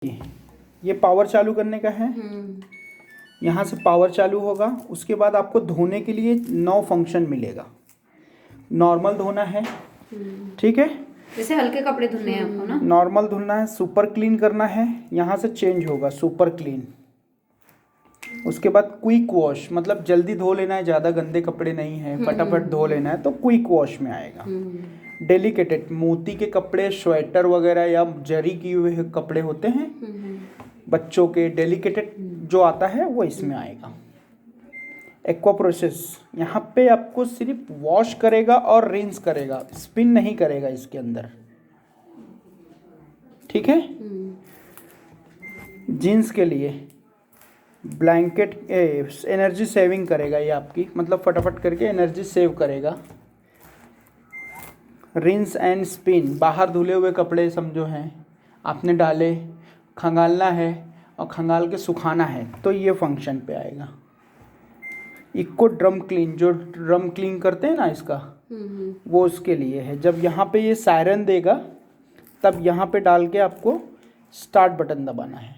ये पावर चालू करने का है। यहाँ से पावर चालू होगा। उसके बाद आपको धोने के लिए 9 फंक्शन मिलेगा। नॉर्मल धोना है, ठीक है, जैसे हल्के कपड़े धुलने हैं आपको ना। नॉर्मल धुलना है, सुपर क्लीन करना है, यहाँ से चेंज होगा सुपर क्लीन। उसके बाद क्विक वॉश, मतलब जल्दी धो लेना है, ज़्यादा गंदे कपड़े नहीं हैं, फटाफट धो लेना है तो क्विक वॉश में आएगा। डेलिकेटेड, मोती के कपड़े, स्वेटर वगैरह या जरी किए हुए कपड़े होते हैं बच्चों के, डेलिकेटेड जो आता है वो इसमें आएगा। एक्वा प्रोसेस, यहाँ पे आपको सिर्फ वॉश करेगा और रिंस करेगा, स्पिन नहीं करेगा इसके अंदर, ठीक है। जीन्स के लिए ब्लैंकेट, एनर्जी सेविंग करेगा ये आपकी, मतलब फटाफट करके एनर्जी सेव करेगा। रिंस एंड स्पिन, बाहर धुले हुए कपड़े समझो हैं, आपने डाले, खंगालना है और खंगाल के सुखाना है तो ये फंक्शन पे आएगा। इको ड्रम क्लीन, जो ड्रम क्लीन करते हैं ना इसका, वो उसके लिए है। जब यहाँ पे ये सायरन देगा तब यहाँ पे डाल के आपको स्टार्ट बटन दबाना है,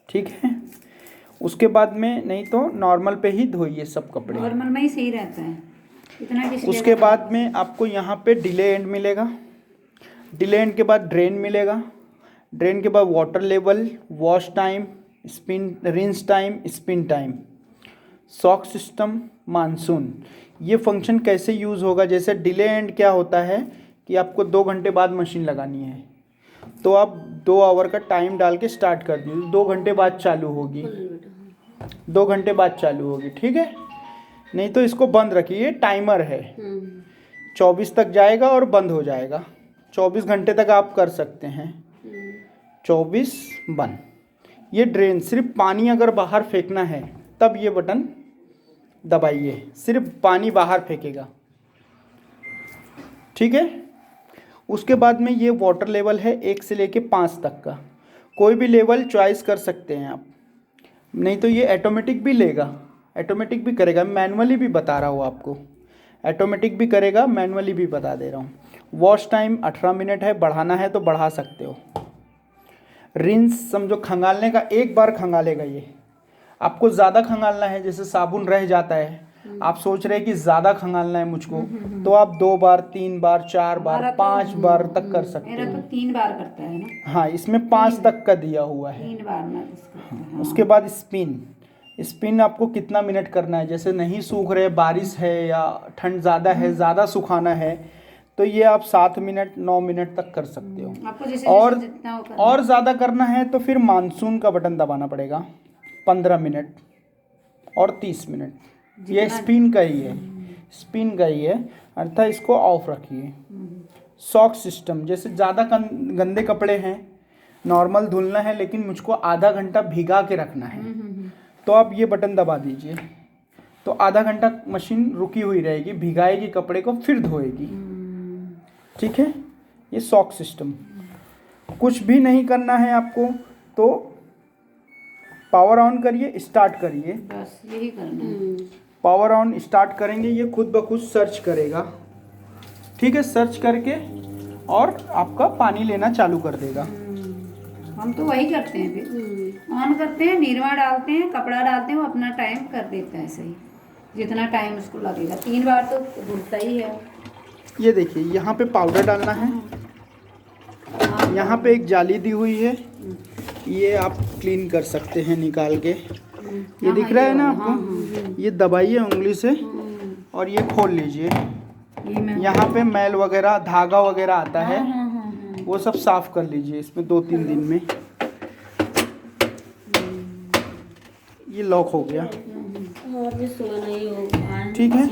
ठीक है। उसके बाद में नहीं तो नॉर्मल पे ही धोइए सब कपड़े, नॉर्मल में ही सही रहता है इतना। उसके बाद में आपको यहाँ पे डिले एंड मिलेगा, डिले एंड के बाद ड्रेन मिलेगा, ड्रेन के बाद water level, wash time, spin, rinse time, spin time, soak system, monsoon. ये फंक्शन कैसे यूज़ होगा, जैसे डिले एंड क्या होता है कि आपको 2 घंटे बाद मशीन लगानी है तो आप 2 आवर का टाइम डाल के स्टार्ट कर दीजिए, 2 घंटे बाद चालू होगी, 2 घंटे बाद चालू होगी, ठीक है। नहीं तो इसको बंद रखिए, टाइमर है, 24 तक जाएगा और बंद हो जाएगा। 24 घंटे तक आप कर सकते हैं, 24 बंद। ये ड्रेन, सिर्फ पानी अगर बाहर फेंकना है तब ये बटन दबाइए, सिर्फ पानी बाहर फेंकेगा, ठीक है। उसके बाद में ये वाटर लेवल है 1 से लेके 5 तक का, कोई भी लेवल चॉइस कर सकते हैं आप, नहीं तो ये ऑटोमेटिक भी लेगा, ऑटोमेटिक भी करेगा, मैनुअली भी बता रहा हूँ आपको, ऑटोमेटिक भी करेगा, मैनुअली भी बता दे रहा हूँ। वॉश टाइम 18 मिनट है, बढ़ाना है तो बढ़ा सकते हो। रिंस समझो खंगालने का, एक बार खंगालेगा ये, आपको ज़्यादा खंगालना है, जैसे साबुन रह जाता है, आप सोच रहे हैं कि ज़्यादा खंगालना है मुझको, तो आप 2 बार, 3 बार, 4 बार, 5 बार तक कर सकते मेरा हो। तो 3 बार करता है ना। हाँ, इसमें 5 तक का दिया हुआ है। 3 बार मैं बस करता हूँ। उसके बाद स्पिन, स्पिन आपको कितना मिनट करना है, जैसे नहीं सूख रहे, बारिश है या ठंड ज़्यादा है, ज़्यादा सुखाना है तो ये आप 7 मिनट 9 मिनट तक कर सकते हो। आपको जैसे और जितना वो करना और ज़्यादा करना है तो फिर मानसून का बटन दबाना पड़ेगा, 15 मिनट और 30 मिनट। ये स्पिन का ही है, स्पिन का ही है, अर्थात इसको ऑफ रखिए। सॉक सिस्टम, जैसे ज़्यादा गंदे कपड़े हैं, नॉर्मल धुलना है लेकिन मुझको आधा घंटा भिगा के रखना है तो आप ये बटन दबा दीजिए, तो आधा घंटा मशीन रुकी हुई रहेगी, भिगाएगी कपड़े को फिर धोएगी, ठीक है। ये सॉक सिस्टम। कुछ भी नहीं करना है आपको तो पावर ऑन करिए, स्टार्ट करिए, बस यही करना है। पावर ऑन स्टार्ट करेंगे, ये खुद ब खुद सर्च करेगा, ठीक है। सर्च करके और आपका पानी लेना चालू कर देगा। हम तो वही करते हैं, फिर ऑन करते हैं, निरमा डालते हैं, कपड़ा डालते हैं, वो अपना टाइम कर देता है सही, जितना टाइम उसको लगेगा। 3 बार तो धुलता ही है। ये देखिए यहाँ पे पाउडर डालना है, यहाँ पे एक जाली दी हुई है, ये आप क्लीन कर सकते हैं निकाल के, ये दिख रहा है ना आपको, ये दबाइए उंगली से और ये खोल लीजिए। यहाँ पे मैल वगैरह, धागा वगैरह आता है, वो सब साफ कर लीजिए इसमें 2-3 दिन में। ये लॉक हो गया, ठीक है।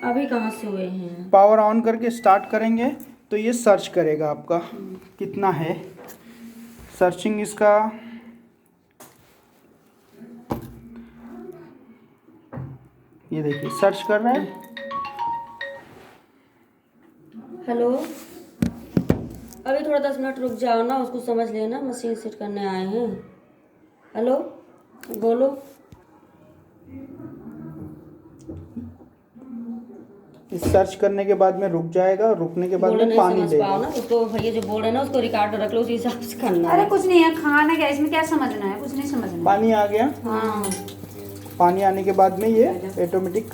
अभी कहाँ से हुए हैं? पावर ऑन करके स्टार्ट करेंगे तो ये सर्च करेगा आपका कितना है, सर्चिंग इसका ये देखिए सर्च कर रहा है। हेलो, अभी थोड़ा 10 मिनट रुक जाओ ना, उसको समझ लेना, मशीन सेट करने आए हैं। हेलो, बोलो। इस सर्च करने के बाद में रुक जाएगा, रुकने के बाद बोले में नहीं पानी समझ पाओ लेगा। ना, उसको भैया जो बोल रहे हैं ना उसको रिकॉर्ड रख लो, उसी हिसाब से करना अरे है। कुछ नहीं है, खाना क्या इसमें, क्या समझना है, कुछ नहीं समझना है। पानी आ गया। हाँ पानी आने के बाद में ये ऑटोमेटिक